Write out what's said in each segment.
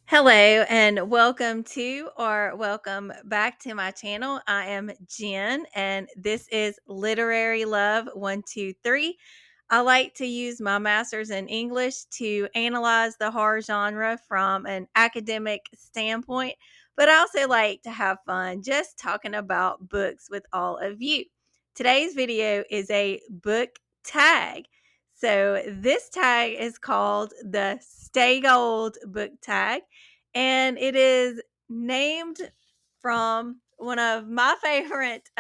Hello and welcome back to my channel. I am Jen and this is Literary Love 123. I like to use my master's in English to analyze the horror genre from an academic standpoint, but I also like to have fun just talking about books with all of you. Today's video is a book tag. So this tag is called the Stay Gold book tag, and it is named from one of my favorite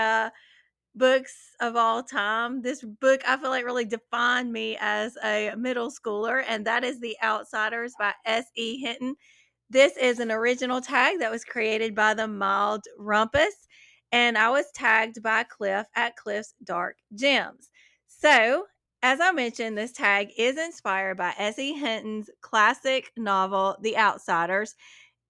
books of all time. This book I feel like really defined me as a middle schooler, and that is The Outsiders by S.E. Hinton. This is an original tag that was created by the Mild Rumpus, and I was tagged by Cliff at Cliff's Dark Gems. So, as I mentioned, this tag is inspired by S.E. Hinton's classic novel, The Outsiders,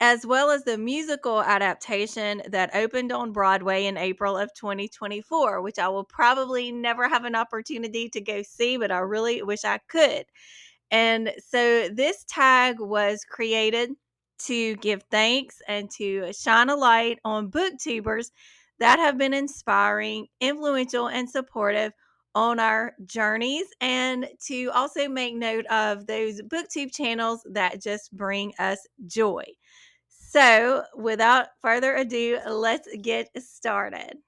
as well as the musical adaptation that opened on Broadway in April of 2024, which I will probably never have an opportunity to go see, but I really wish I could. And so this tag was created to give thanks and to shine a light on booktubers that have been inspiring, influential, and supportive on our journeys, and to also make note of those booktube channels that just bring us joy. So, without further ado, let's get started.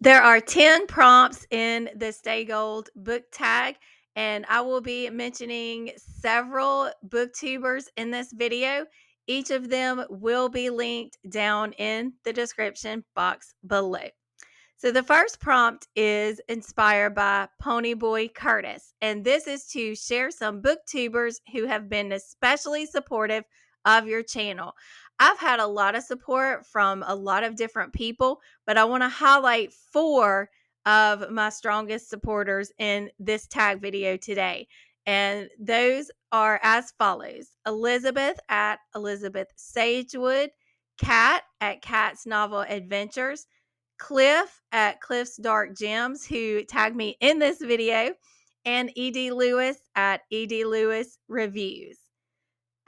There are 10 prompts in the Stay Gold book tag, and I will be mentioning several booktubers in this video. Each of them will be linked down in the description box below. So the first prompt is inspired by Ponyboy Curtis, and this is to share some booktubers who have been especially supportive of your channel. I've had a lot of support from a lot of different people, but I want to highlight 4 of my strongest supporters in this tag video today. And those are as follows: Elizabeth at Elizabeth Sagewood, Kat at Kat's Novel Adventures, Cliff at Cliff's Dark Gems, who tagged me in this video, and E.D. Lewis at E.D. Lewis Reviews.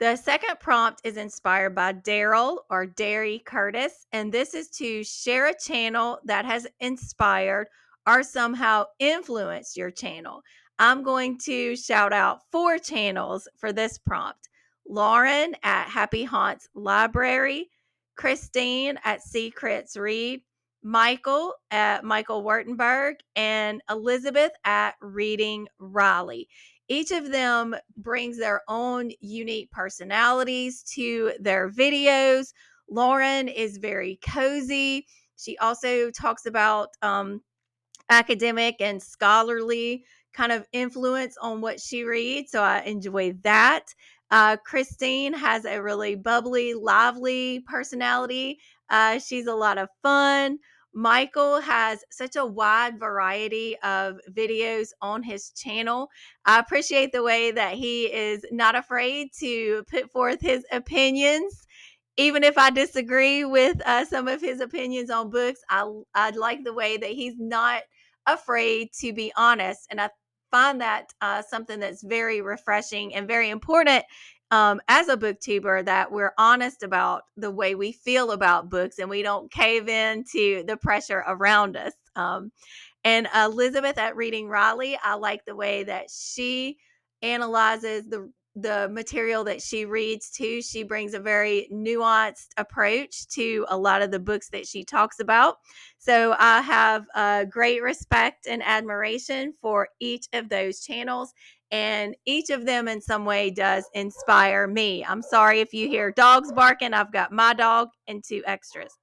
The second prompt is inspired by Darrel Darry Curtis, and this is to share a channel that has inspired or somehow influenced your channel. I'm going to shout out 4 channels for this prompt: Lauren at Happy Haunts Library, Christine at Secrets Read, Michael at Michael Wurtenberg, and Elizabeth at Reading Raleigh. Each of them brings their own unique personalities to their videos. Lauren is very cozy. She also talks about academic and scholarly kind of influence on what she reads. So I enjoy that. Christine has a really bubbly, lively personality. She's a lot of fun. Michael has such a wide variety of videos on his channel. I appreciate the way that he is not afraid to put forth his opinions. Even if I disagree with some of his opinions on books, I like the way that he's not afraid to be honest. And I find that something that's very refreshing and very important as a booktuber, that we're honest about the way we feel about books and we don't cave in to the pressure around us. And Elizabeth at Reading Raleigh, I like the way that she analyzes the material that she reads too. She brings a very nuanced approach to a lot of the books that she talks about. So I have great respect and admiration for each of those channels, and each of them in some way does inspire me. I'm sorry if you hear dogs barking. I've got my dog and 2 extras.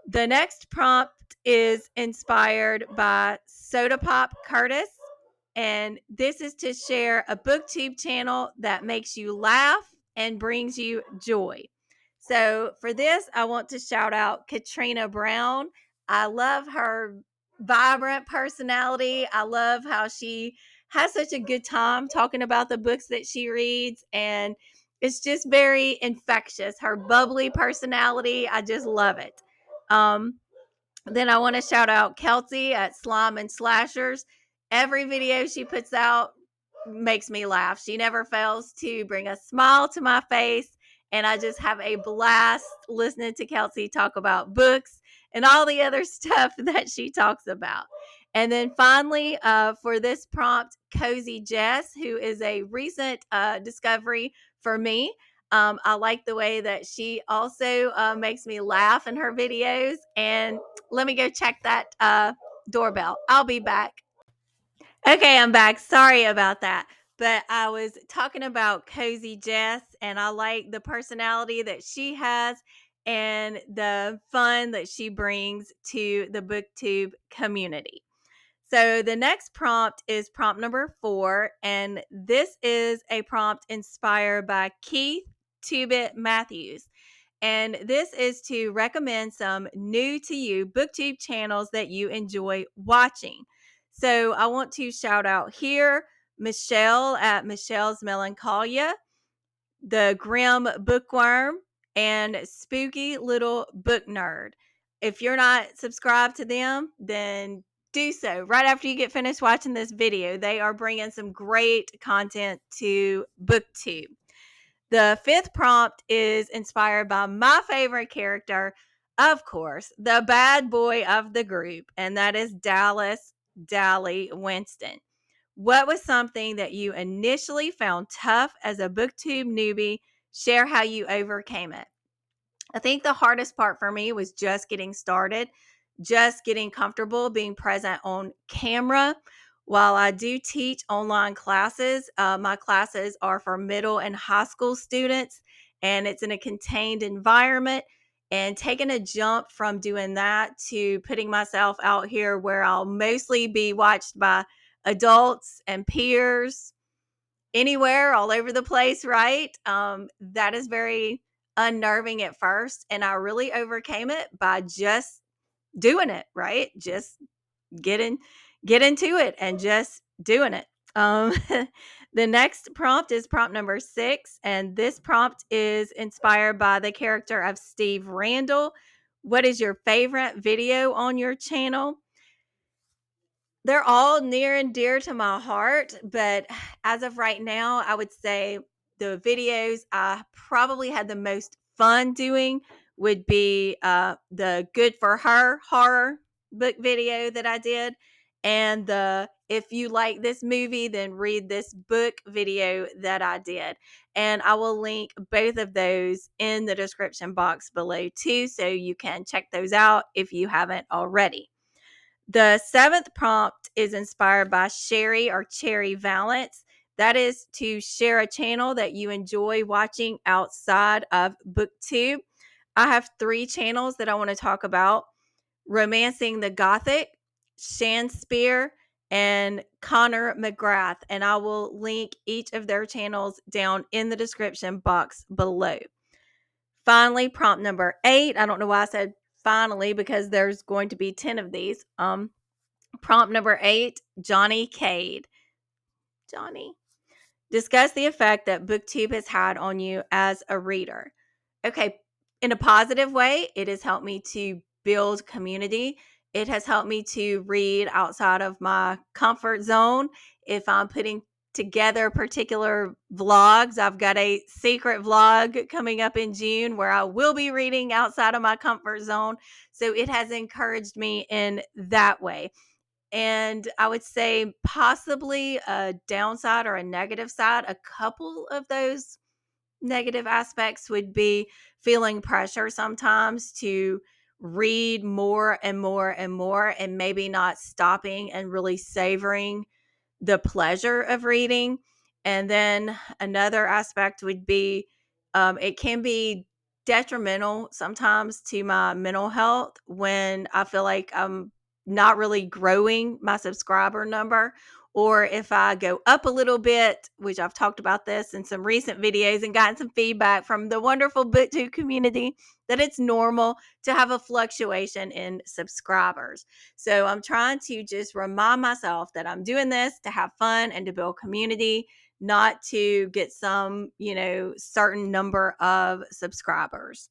The next prompt is inspired by Sodapop Curtis, and this is to share a booktube channel that makes you laugh and brings you joy. So for this, I want to shout out Katrina Brown. I love her vibrant personality. I love how she has such a good time talking about the books that she reads, and it's just very infectious. Her bubbly personality, I just love it. Um, then I want to shout out Kelsey at Slime and Slashers. Every video she puts out makes me laugh. She never fails to bring a smile to my face. And I just have a blast listening to Kelsey talk about books and all the other stuff that she talks about. And then finally, for this prompt, Cozy Jess, who is a recent discovery for me. I like the way that she also makes me laugh in her videos. And let me go check that doorbell. I'll be back. Okay, I'm back. Sorry about that. But I was talking about Cozy Jess, and I like the personality that she has and the fun that she brings to the BookTube community. So the next prompt is prompt number 4, and this is a prompt inspired by Keith Two-Bit Mathews. And this is to recommend some new to you BookTube channels that you enjoy watching. So I want to shout out here Michelle at Michelle's Melancholia, the Grim Bookworm, and Spooky Little Book Nerd. If you're not subscribed to them, then do so right after you get finished watching this video. They are bringing some great content to BookTube. The 5th prompt is inspired by my favorite character, of course, the bad boy of the group, and that is Dallas Dally Winston. What was something that you initially found tough as a BookTube newbie? Share how you overcame it. I think the hardest part for me was just getting started, just getting comfortable being present on camera. While I do teach online classes, my classes are for middle and high school students, and it's in a contained environment. And taking a jump from doing that to putting myself out here where I'll mostly be watched by adults and peers anywhere, all over the place, right? That is very unnerving at first. And I really overcame it by just doing it, right? Just getting get into it and just doing it. Um, the next prompt is prompt number 6, and this prompt is inspired by the character of Steve Randall. What is your favorite video on your channel? They're all near and dear to my heart, but as of right now, I would say the videos I probably had the most fun doing would be the Good for Her horror book video that I did, and the If you like this movie, then read this book video that I did. And I will link both of those in the description box below too, so you can check those out if you haven't already. The 7th prompt is inspired by Sherry or Cherry Valance. That is to share a channel that you enjoy watching outside of BookTube. I have 3 channels that I want to talk about: Romancing the Gothic, Shanspeare, and Connor McGrath. And I will link each of their channels down in the description box below. Finally, prompt number 8. I don't know why I said finally, because there's going to be 10 of these. Prompt number 8, Johnny Cade. Johnny. Discuss the effect that BookTube has had on you as a reader. Okay, in a positive way, it has helped me to build community. It has helped me to read outside of my comfort zone. If I'm putting together particular vlogs, I've got a secret vlog coming up in June where I will be reading outside of my comfort zone. So it has encouraged me in that way. And I would say possibly a downside or a negative side. A couple of those negative aspects would be feeling pressure sometimes to read more and more and more, and maybe not stopping and really savoring the pleasure of reading. And then another aspect would be it can be detrimental sometimes to my mental health when I feel like I'm not really growing my subscriber number, or if I go up a little bit, which I've talked about this in some recent videos and gotten some feedback from the wonderful BookTube community that it's normal to have a fluctuation in subscribers. So I'm trying to just remind myself that I'm doing this to have fun and to build community, not to get some, certain number of subscribers.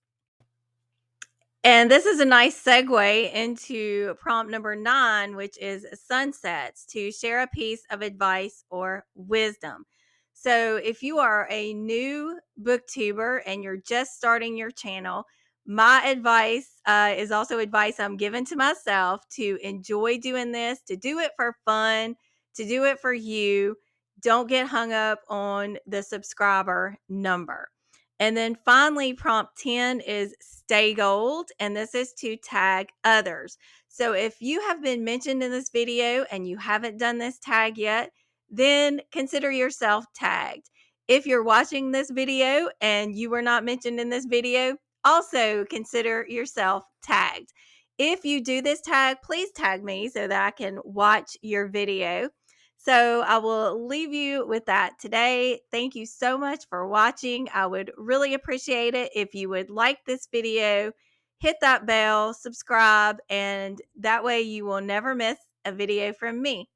And this is a nice segue into prompt number 9, which is sunsets, to share a piece of advice or wisdom. So, if you are a new booktuber and you're just starting your channel, my advice is also advice I'm giving to myself to enjoy doing this, to do it for fun, to do it for you. Don't get hung up on the subscriber number. And then finally, prompt 10 is stay gold, and this is to tag others. So if you have been mentioned in this video and you haven't done this tag yet, then consider yourself tagged. If you're watching this video and you were not mentioned in this video, also consider yourself tagged. If you do this tag, please tag me so that I can watch your video. So I will leave you with that today. Thank you so much for watching. I would really appreciate it if you would like this video, hit that bell, subscribe, and that way you will never miss a video from me.